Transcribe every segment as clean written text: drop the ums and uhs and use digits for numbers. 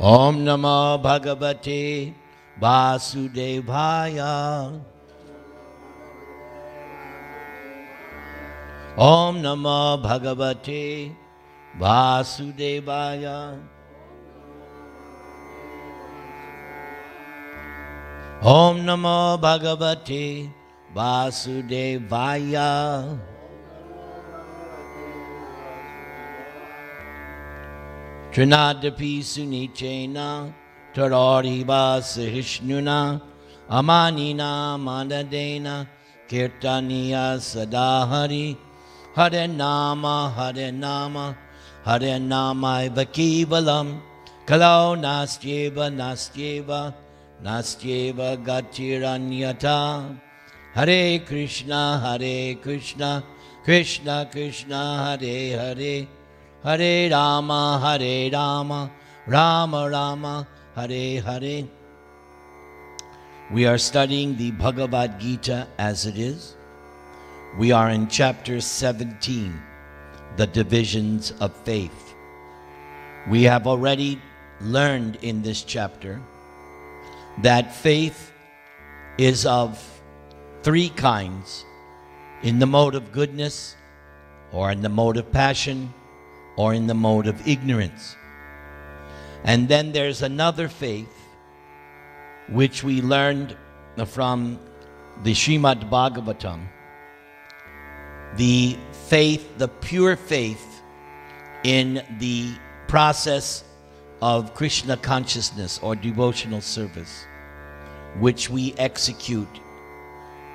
Om Namo Bhagavate Vasudevaya. Om Namo Bhagavate Vasudevaya. Om Namo Bhagavate Vasudevaya. Trinadapi Sunichena Tarariva Sahishnuna Amanina Mandadena Kirtaniya Sadahari Hare Nama Hare Nama Hare Nama Vakivalam Kalau Nastyeva Nastyeva Nastyeva Gatiranyata Hare Krishna Krishna Krishna Hare Hare Hare Rama Rama Rama Hare Hare. We are studying the Bhagavad-gītā as it is. We are in chapter 17, the divisions of faith. We have already learned in this chapter that faith is of three kinds: in the mode of goodness, or in the mode of passion, or in the mode of ignorance. And then there's another faith which we learned from the Srimad Bhagavatam, the faith, the pure faith in the process of Krishna consciousness or devotional service, which we execute.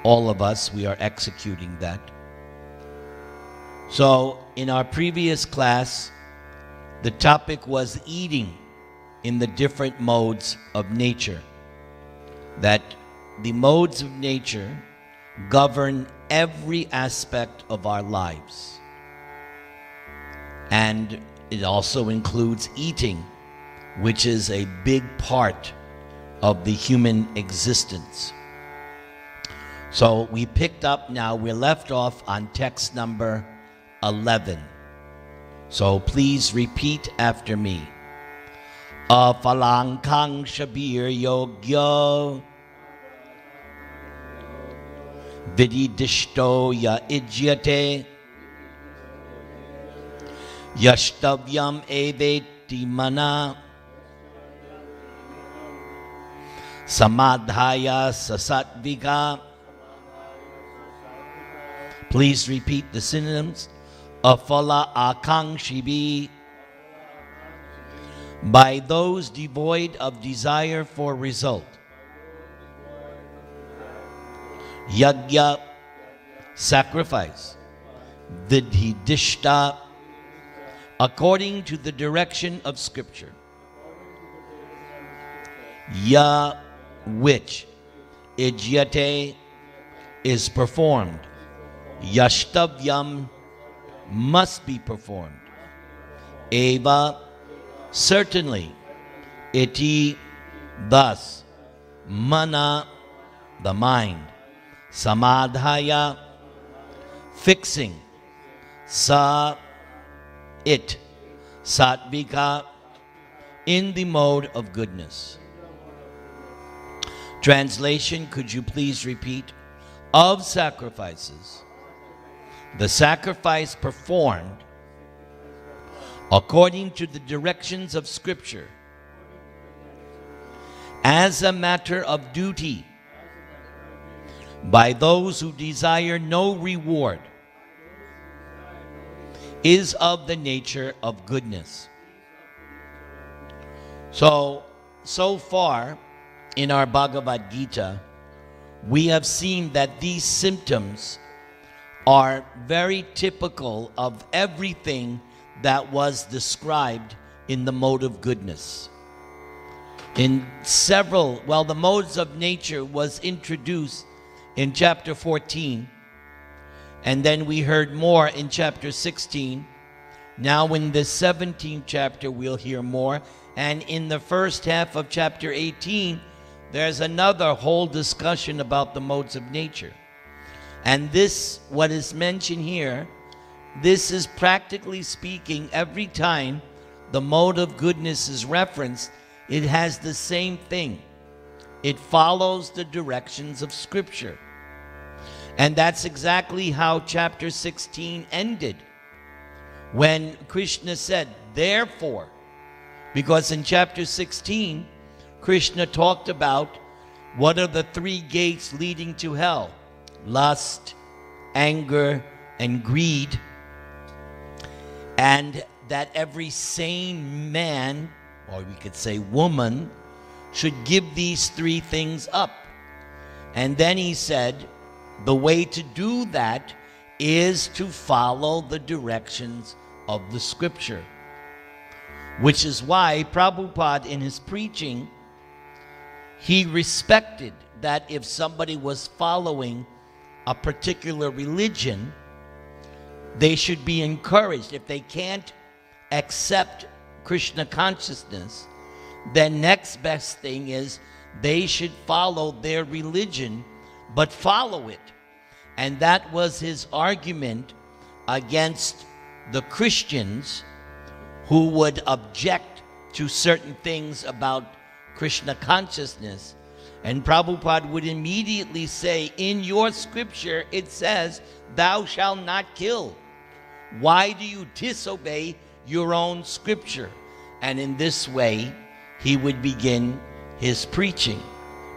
All of us, we are executing that. So in our previous class, the topic was eating in the different modes of nature. That the modes of nature govern every aspect of our lives. And it also includes eating, which is a big part of the human existence. So we picked up now, we're left off on text number 11. So please repeat after me. Afalankang Shabir Yogyo Vididishto Ya Ijyate Yashtavyam Eveti Mana Samadhaya Sasatvika. Please repeat the synonyms. Afala akangshibi, by those devoid of desire for result. Yagya, sacrifice. Vidhidishta, according to the direction of Scripture. Ya, which. Ijyate, is performed. Yashtavyam, must be performed. Eva, certainly. Iti, thus. Mana, the mind. Samadhaya, fixing. Sa, it. Sattvika, in the mode of goodness. Translation, could you please repeat? Of sacrifices, the sacrifice performed according to the directions of Scripture as a matter of duty by those who desire no reward is of the nature of goodness. So far in our Bhagavad-gītā, we have seen that these symptoms are very typical of everything that was described in the mode of goodness. In several, the modes of nature was introduced in chapter 14, and then we heard more in chapter 16. Now in the 17th chapter we'll hear more, and in the first half of chapter 18 there's another whole discussion about the modes of nature. And this, what is mentioned here, this is practically speaking, every time the mode of goodness is referenced, it has the same thing. It follows the directions of Scripture. And that's exactly how chapter 16 ended. When Krishna said, therefore, because in chapter 16, Krishna talked about what are the three gates leading to hell: lust, anger, and greed. And that every sane man, or we could say woman, should give these three things up. And then he said, the way to do that is to follow the directions of the Scripture. Which is why Prabhupada, in his preaching, he respected that if somebody was following a particular religion, they should be encouraged. If they can't accept Krishna consciousness, then next best thing is they should follow their religion, but follow it. And that was his argument against the Christians who would object to certain things about Krishna consciousness. And Prabhupada would immediately say, in your scripture it says, thou shalt not kill. Why do you disobey your own scripture? And in this way, he would begin his preaching.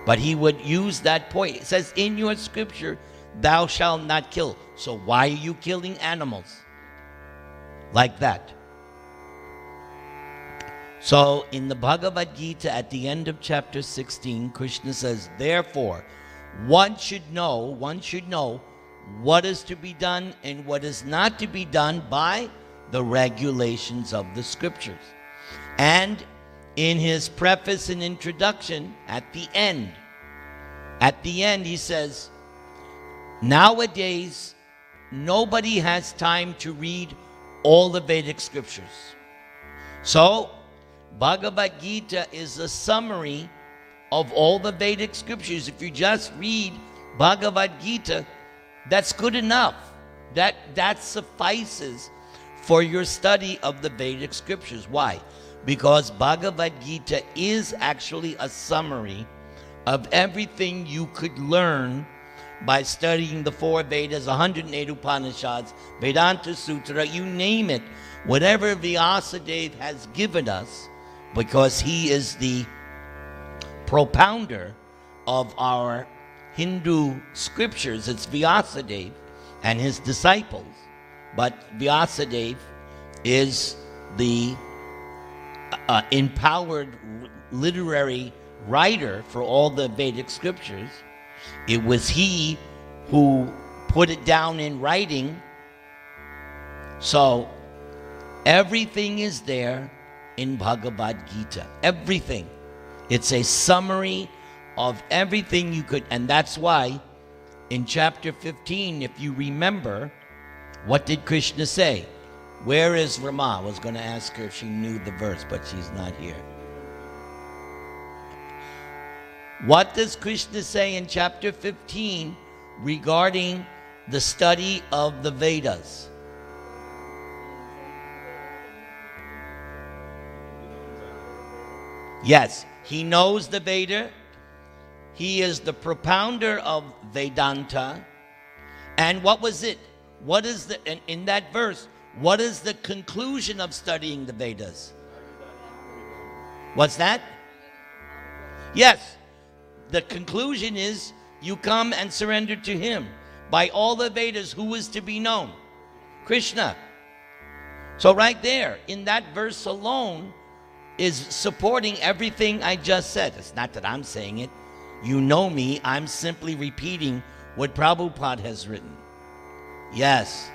But he would use that point. It says, in your scripture, thou shalt not kill. So why are you killing animals? Like that. So in the Bhagavad-gītā, at the end of chapter 16, Krishna says, therefore, one should know what is to be done and what is not to be done by the regulations of the scriptures. And in his preface and introduction, at the end he says, nowadays, nobody has time to read all the Vedic scriptures. So, Bhagavad-gītā is a summary of all the Vedic scriptures. If you just read Bhagavad-gītā, that's good enough. That suffices for your study of the Vedic scriptures. Why? Because Bhagavad-gītā is actually a summary of everything you could learn by studying the four Vedas, 108 Upanishads, Vedanta Sutra, you name it. Whatever Vyasadeva has given us, because he is the propounder of our Hindu scriptures. It's Vyasadeva and his disciples. But Vyasadeva is the empowered literary writer for all the Vedic scriptures. It was he who put it down in writing. So everything is there in Bhagavad-gītā. Everything. It's a summary of everything you could. And that's why in chapter 15, if you remember, what did Krishna say? Where is Rama? I was going to ask her if she knew the verse, but she's not here. What does Krishna say in chapter 15 regarding the study of the Vedas? Yes, he knows the Veda. He is the propounder of Vedanta. And what was it? What is in that verse, what is the conclusion of studying the Vedas? What's that? Yes. The conclusion is you come and surrender to him. By all the Vedas, who is to be known? Krishna. So right there, in that verse alone, is supporting everything I just said. It's not that I'm saying it. You know me. I'm simply repeating what Prabhupada has written. Yes.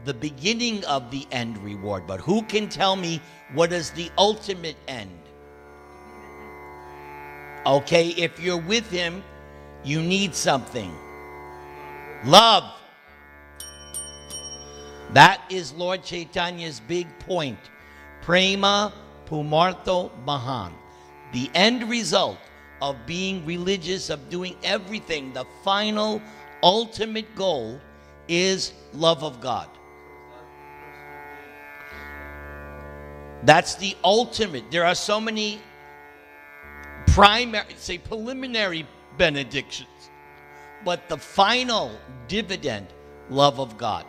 the beginning of the end reward. But who can tell me what is the ultimate end? Okay, if you're with him, you need something. Love. That is Lord Chaitanya's big point. Prema Pumartho Mahan. The end result of being religious, of doing everything, the final, ultimate goal is love of God. That's the ultimate. There are so many preliminary benedictions, but the final dividend, love of God.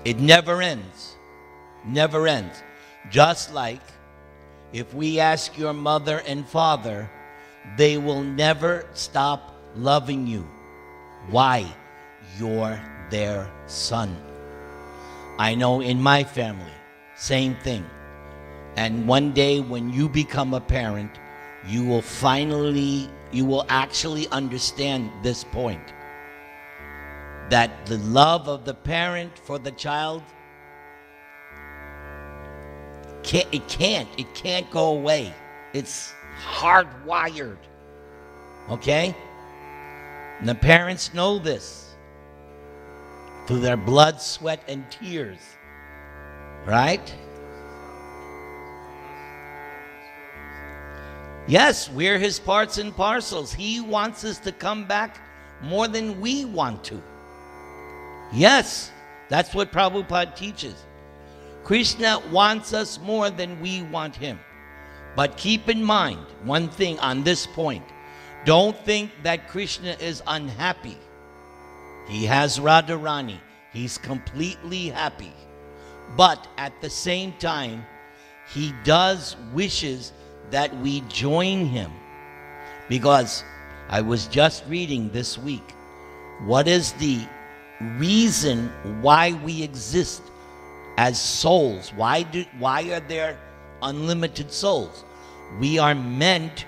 It never ends. Never ends. Just like if we ask your mother and father, they will never stop loving you. Why? You're their son. I know in my family, same thing. And one day when you become a parent, you will actually understand this point. That the love of the parent for the child, it can't go away. It's hardwired. Okay? And the parents know this through their blood, sweat, and tears. Right? Yes, we're his parts and parcels. He wants us to come back more than we want to. Yes, that's what Prabhupada teaches. Krishna wants us more than we want him. But keep in mind one thing on this point. Don't think that Krishna is unhappy. He has Radharani. He's completely happy. But at the same time, he does wishes that we join him. Because I was just reading this week, what is the reason why we exist as souls? Why are there unlimited souls? We are meant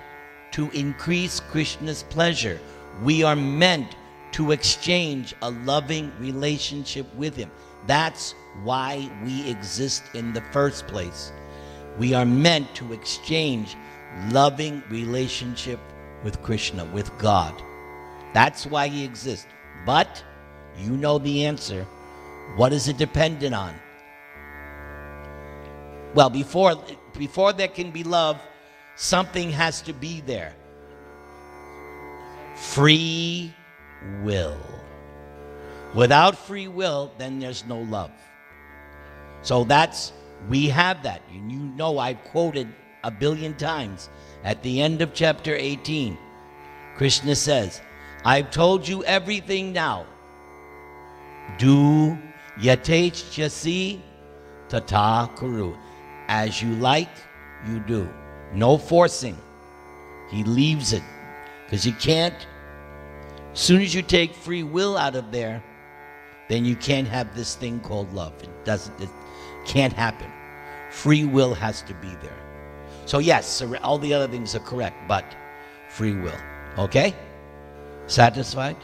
to increase Krishna's pleasure. We are meant to exchange a loving relationship with him. That's why we exist in the first place. We are meant to exchange loving relationship with Krishna, with God. That's why he exists. But you know the answer. What is it dependent on? Well, before there can be love, something has to be there. Free will. Without free will, then there's no love. So we have that. And you know I've quoted 1 billion times. At the end of chapter 18, Krishna says, I've told you everything now. Do yatechasi tata kuru. As you like, you do. No forcing. He leaves it. Because you can't. As soon as you take free will out of there, then you can't have this thing called love. It can't happen. Free will has to be there. So yes, all the other things are correct, but free will. Okay? Satisfied?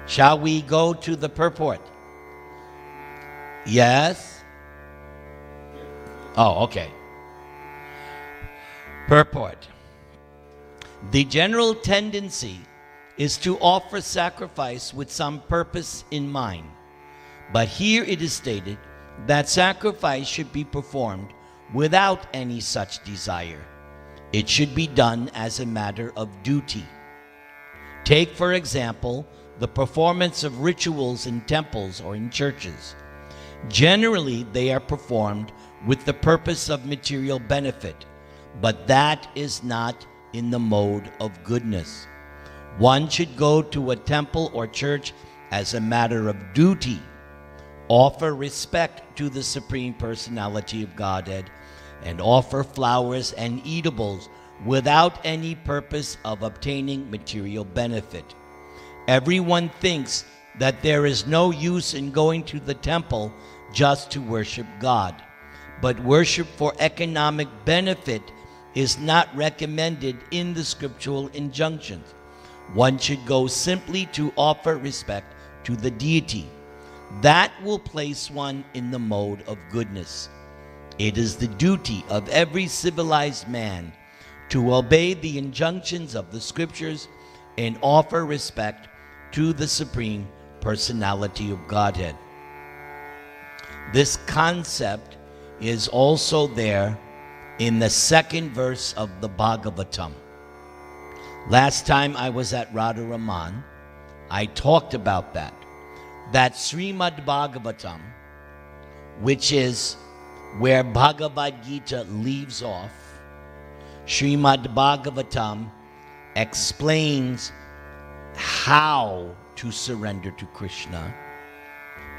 Shall we go to the purport? Yes? Oh, okay. Purport. The general tendency is to offer sacrifice with some purpose in mind. But here it is stated that sacrifice should be performed without any such desire. It should be done as a matter of duty. Take, for example, the performance of rituals in temples or in churches. Generally, they are performed with the purpose of material benefit, but that is not in the mode of goodness. One should go to a temple or church as a matter of duty, offer respect to the Supreme Personality of Godhead, and offer flowers and eatables without any purpose of obtaining material benefit. Everyone thinks that there is no use in going to the temple just to worship God. But worship for economic benefit is not recommended in the scriptural injunctions. One should go simply to offer respect to the deity. That will place one in the mode of goodness. It is the duty of every civilized man to obey the injunctions of the scriptures and offer respect to the Supreme Personality of Godhead. This concept is also there in the second verse of the Bhagavatam. Last time I was at Radharaman, I talked about that. That Srimad Bhagavatam, which is where Bhagavad-gītā leaves off, Srimad Bhagavatam explains how to surrender to Krishna.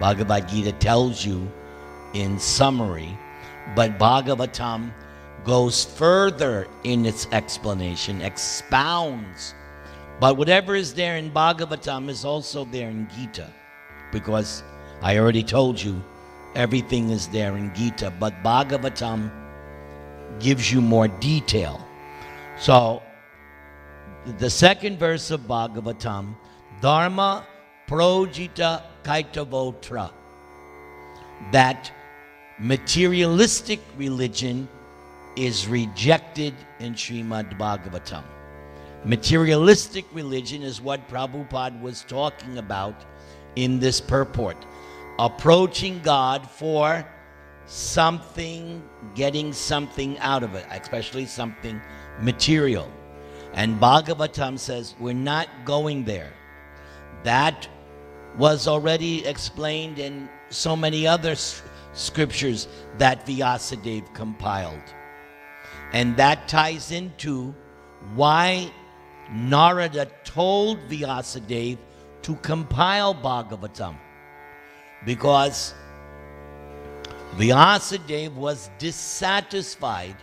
Bhagavad-gītā tells you in summary, but Bhagavatam goes further in its explanation, expounds. But whatever is there in Bhagavatam is also there in Gita, because I already told you everything is there in Gita, but Bhagavatam gives you more detail. So the second verse of Bhagavatam, Dharma projita kaitavotra, that materialistic religion is rejected in Srimad Bhagavatam. Materialistic religion is what Prabhupada was talking about in this purport. Approaching God for something, getting something out of it, especially something material. And Bhagavatam says we're not going there. That was already explained in so many other scriptures that Vyasadeva compiled. And that ties into why Narada told Vyasadeva to compile Bhagavatam. Because Vyasadeva was dissatisfied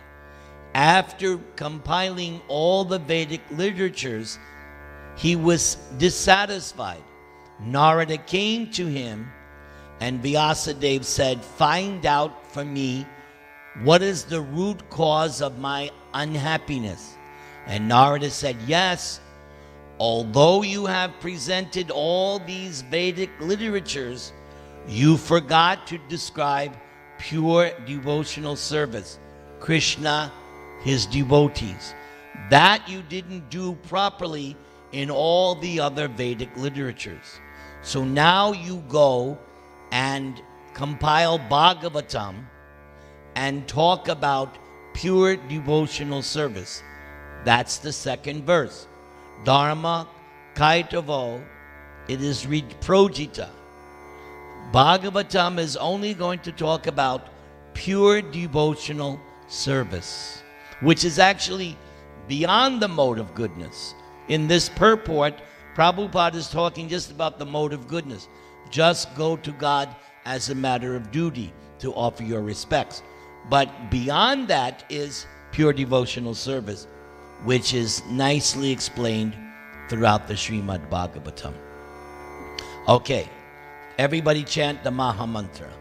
after compiling all the Vedic literatures. He was dissatisfied. Narada came to him and Vyasadeva said, find out for me what is the root cause of my unhappiness. And Narada said, yes, although you have presented all these Vedic literatures, you forgot to describe pure devotional service, Krishna, his devotees. That you didn't do properly in all the other Vedic literatures. So now you go and compile Bhagavatam and talk about pure devotional service. That's the second verse. Dharma kaitavo, it is projita. Bhagavatam is only going to talk about pure devotional service, which is actually beyond the mode of goodness. In this purport, Prabhupada is talking just about the mode of goodness. Just go to God as a matter of duty to offer your respects. But beyond that is pure devotional service, which is nicely explained throughout the Srimad Bhagavatam. Okay, everybody chant the Maha Mantra.